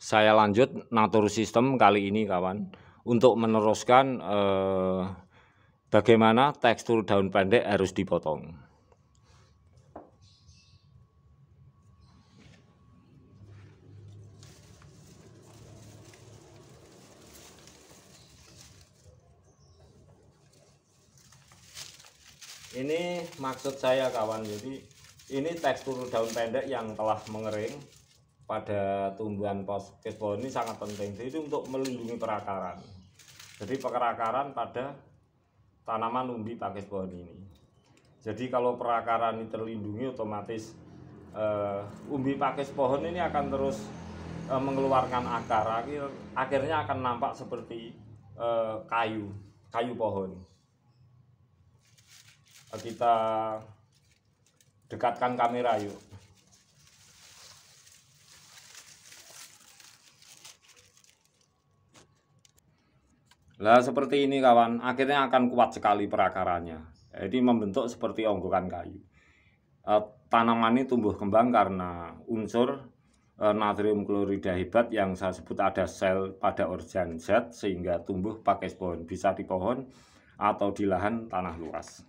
Saya lanjut natur sistem kali ini kawan, untuk meneruskan bagaimana tekstur daun pendek harus dipotong. Ini maksud saya kawan, jadi ini tekstur daun pendek yang telah mengering pada tumbuhan pakis pohon ini sangat penting. Jadi untuk melindungi perakaran. Jadi perakaran pada tanaman umbi pakis pohon ini. Jadi kalau perakaran ini terlindungi, otomatis umbi pakis pohon ini akan terus mengeluarkan akar. Akhirnya akan nampak seperti kayu pohon. Kita dekatkan kamera yuk. Nah seperti ini kawan, akhirnya akan kuat sekali perakarannya. Jadi membentuk seperti onggokan kayu. Tanaman ini tumbuh kembang karena unsur natrium klorida hebat yang saya sebut ada sel pada organ zat, sehingga tumbuh pakis pohon, bisa di pohon atau di lahan tanah luas.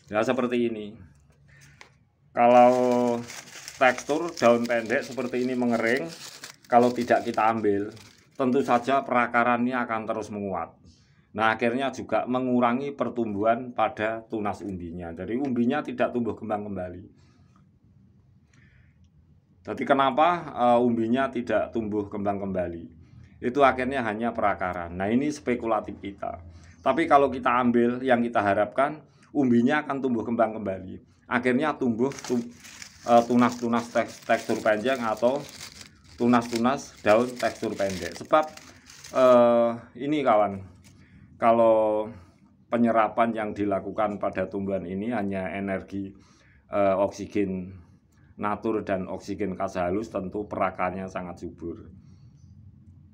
Ya seperti ini. Kalau tekstur daun pendek seperti ini mengering, kalau tidak kita ambil, tentu saja perakarannya akan terus menguat. Nah akhirnya juga mengurangi pertumbuhan pada tunas umbinya. Jadi umbinya tidak tumbuh kembang kembali. Jadi kenapa umbinya tidak tumbuh kembang kembali? Itu akhirnya hanya perakaran. Nah ini spekulatif kita. Tapi kalau kita ambil yang kita harapkan, umbinya akan tumbuh kembang kembali. Akhirnya tumbuh tunas-tunas tekstur panjang atau tunas-tunas daun tekstur pendek. Sebab ini kawan, kalau penyerapan yang dilakukan pada tumbuhan ini hanya energi oksigen natur dan oksigen kasa halus, tentu perakarnya sangat subur.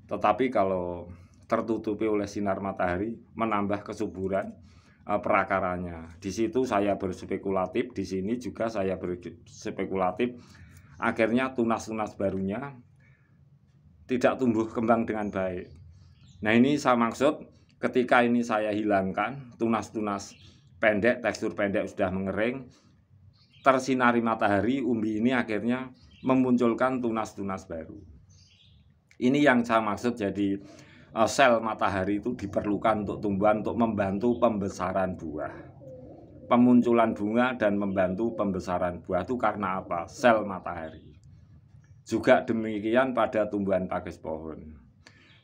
Tetapi kalau tertutupi oleh sinar matahari, menambah kesuburan perakarannya. Di situ saya berspekulatif, di sini juga saya berspekulatif. Akhirnya tunas-tunas barunya tidak tumbuh kembang dengan baik. Nah ini saya maksud, ketika ini saya hilangkan tunas-tunas pendek, tekstur pendek sudah mengering, tersinari matahari, umbi ini akhirnya memunculkan tunas-tunas baru. Ini yang saya maksud, jadi sel matahari itu diperlukan untuk tumbuhan, untuk membantu pembesaran buah, pemunculan bunga dan membantu pembesaran buah. Itu karena apa? Sel matahari. Juga demikian pada tumbuhan pakis pohon.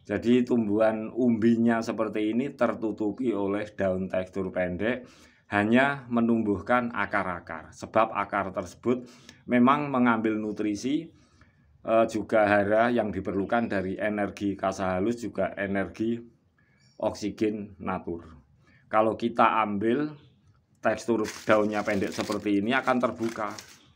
Jadi tumbuhan umbinya seperti ini tertutupi oleh daun tekstur pendek, hanya menumbuhkan akar-akar. Sebab akar tersebut memang mengambil nutrisi, juga hara yang diperlukan dari energi kasa halus, juga energi oksigen natur. Kalau kita ambil tekstur daunnya pendek seperti ini, akan terbuka.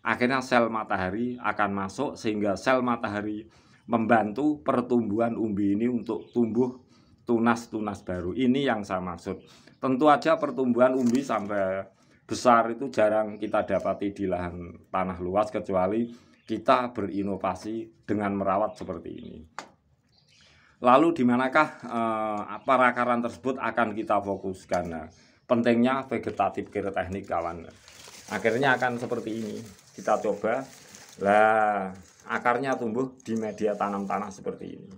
Akhirnya sel matahari akan masuk, sehingga sel matahari membantu pertumbuhan umbi ini untuk tumbuh tunas-tunas baru. Ini yang saya maksud. Tentu aja pertumbuhan umbi sampai besar itu jarang kita dapati di lahan tanah luas, kecuali kita berinovasi dengan merawat seperti ini. Lalu di manakah perakaran tersebut akan kita fokuskan? Nah, pentingnya vegetatif care teknik kawan. Akhirnya akan seperti ini. Kita coba. Lah, akarnya tumbuh di media tanam tanah seperti ini.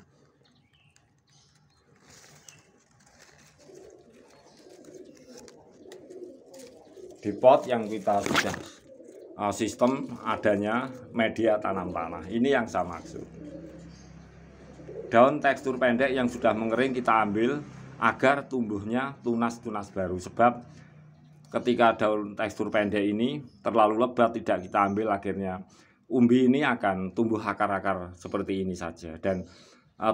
Di pot yang kita sudah sistem adanya media tanam tanah. Ini yang saya maksud. Daun tekstur pendek yang sudah mengering kita ambil agar tumbuhnya tunas-tunas baru. Sebab ketika daun tekstur pendek ini terlalu lebat, tidak kita ambil, akhirnya umbi ini akan tumbuh akar-akar seperti ini saja, dan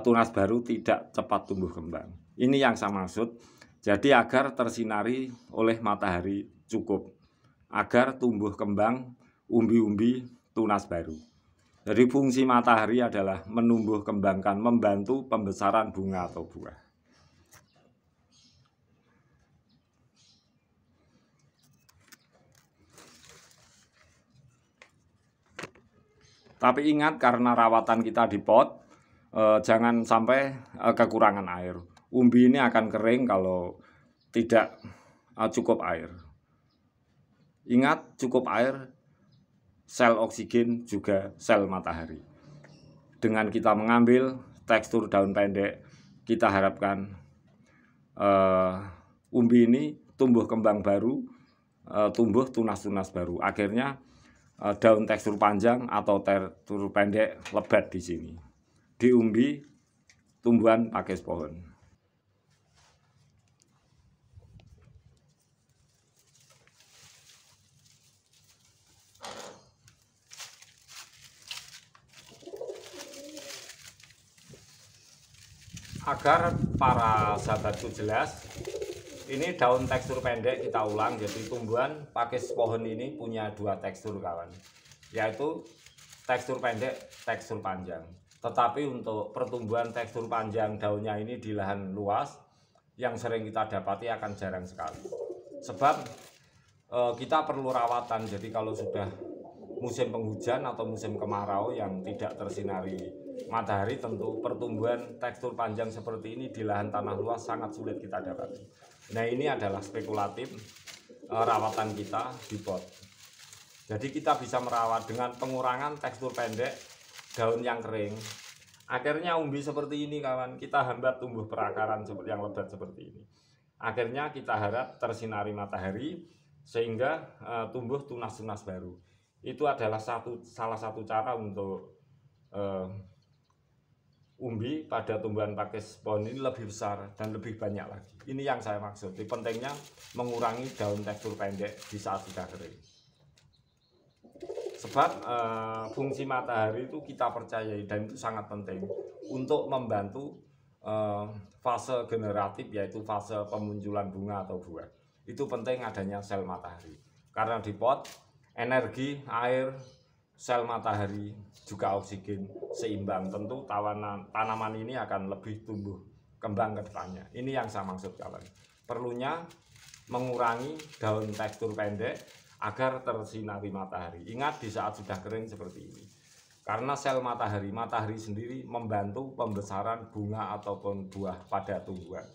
tunas baru tidak cepat tumbuh kembang. Ini yang saya maksud. Jadi agar tersinari oleh matahari cukup, agar tumbuh kembang umbi-umbi tunas baru. Jadi fungsi matahari adalah menumbuh kembangkan, membantu pembesaran bunga atau buah. Tapi ingat, karena rawatan kita di pot, jangan sampai kekurangan air. Umbi ini akan kering kalau tidak cukup air. Ingat, cukup air, sel oksigen, juga sel matahari. Dengan kita mengambil tekstur daun pendek, kita harapkan umbi ini tumbuh kembang baru, tumbuh tunas-tunas baru. Akhirnya daun tekstur panjang atau tekstur pendek lebat di sini. Di umbi tumbuhan pakis pohon. Agar para sahabatku jelas, ini daun tekstur pendek kita ulang, jadi tumbuhan pakis pohon ini punya dua tekstur kawan, yaitu tekstur pendek, tekstur panjang. Tetapi untuk pertumbuhan tekstur panjang daunnya ini di lahan luas, yang sering kita dapati akan jarang sekali. Sebab kita perlu rawatan, jadi kalau sudah musim penghujan atau musim kemarau yang tidak tersinari matahari, tentu pertumbuhan tekstur panjang seperti ini di lahan tanah luas sangat sulit kita dapati. Nah, ini adalah spekulatif rawatan kita di pot. Jadi kita bisa merawat dengan pengurangan tekstur pendek, daun yang kering. Akhirnya umbi seperti ini kawan, kita hambat tumbuh perakaran yang lebat seperti ini. Akhirnya kita harap tersinari matahari sehingga tumbuh tunas-tunas baru. Itu adalah salah satu cara untuk umbi pada tumbuhan pakis pohon ini lebih besar dan lebih banyak lagi. Ini yang saya maksud. Jadi pentingnya mengurangi daun tekstur pendek di saat sudah kering. Sebab fungsi matahari itu kita percayai dan itu sangat penting untuk membantu fase generatif, yaitu fase pemunculan bunga atau buah. Itu penting adanya sel matahari. Karena di pot energi, air, sel matahari, juga oksigen seimbang, tentu tanaman ini akan lebih tumbuh kembang ke depannya. Ini yang saya maksud kawan. Perlunya mengurangi daun tekstur pendek agar tersinari matahari. Ingat, di saat sudah kering seperti ini. Karena sel matahari sendiri membantu pembesaran bunga ataupun buah pada tumbuhan.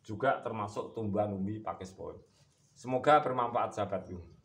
Juga termasuk tumbuhan umbi pakis pohon. Semoga bermanfaat sahabatku.